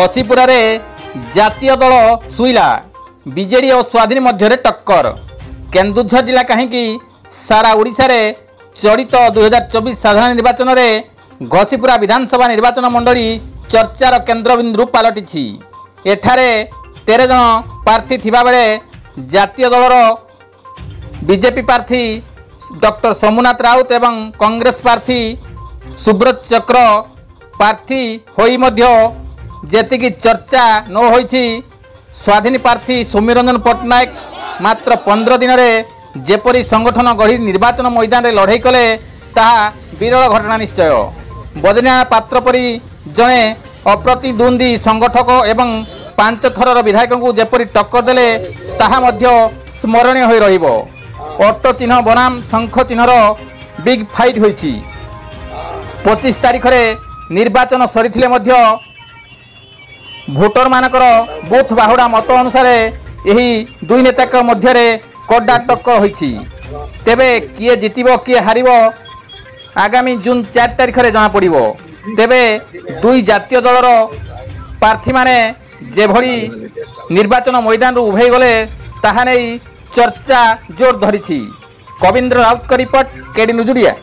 घसीपुरा जातीय दल सुईला बीजेडी और स्वाधीन मध्य टक्कर। केन्दुझर जिला कहीं सारा ओडिशा रे चलित 2024 साधारण निर्वाचन में घसीपुरा विधानसभा निर्वाचन मंडली चर्चार केन्द्रबिंदु पलटि। एठारे 13 जन प्रार्थी थिबा बेले जातीय दलर बीजेपी प्रार्थी डॉक्टर सोमनाथ राउत एवं कांग्रेस प्रार्थी सुब्रत चक्र प्रार्थी होई मध्य जेतिकी चर्चा न होईछि। स्वाधीन प्रार्थी सौम्यरंजन पट्टनायक मात्र 15 दिन में जेपरी संगठन गढ़ी निर्वाचन मैदान में लड़ाई कले ताहा विरल घटना निश्चय। बदनिया पात्र परी जड़े अप्रतिद्वंदी संगठक एवं 5 थरर विधायक को जेपरी टक्कर देले ताहा मध्य स्मरणीय होई रहिबो। ऑटो चिन्ह बनाम शंख चिन्हर बिग फाइट होईछि। 25 तारीख रे निर्वाचन सरीथिले मध्य भोटर मानकर बूथ बाहुड़ा मत अनुसार यही दुई नेता मध्य कड़ा टक्कर होईछि। तेबे किए जितिबो किए हारिबो आगामी जून 4 तारीख रे जना पड़िबो। तेबे दुई जातीय दलर प्रार्थी माने जेभली निर्वाचन मैदान रु उभै गले ताहा नै चर्चा जोर धरिछि। कविंद्र राउत का रिपोर्ट, केडी न्यूज ओडिया।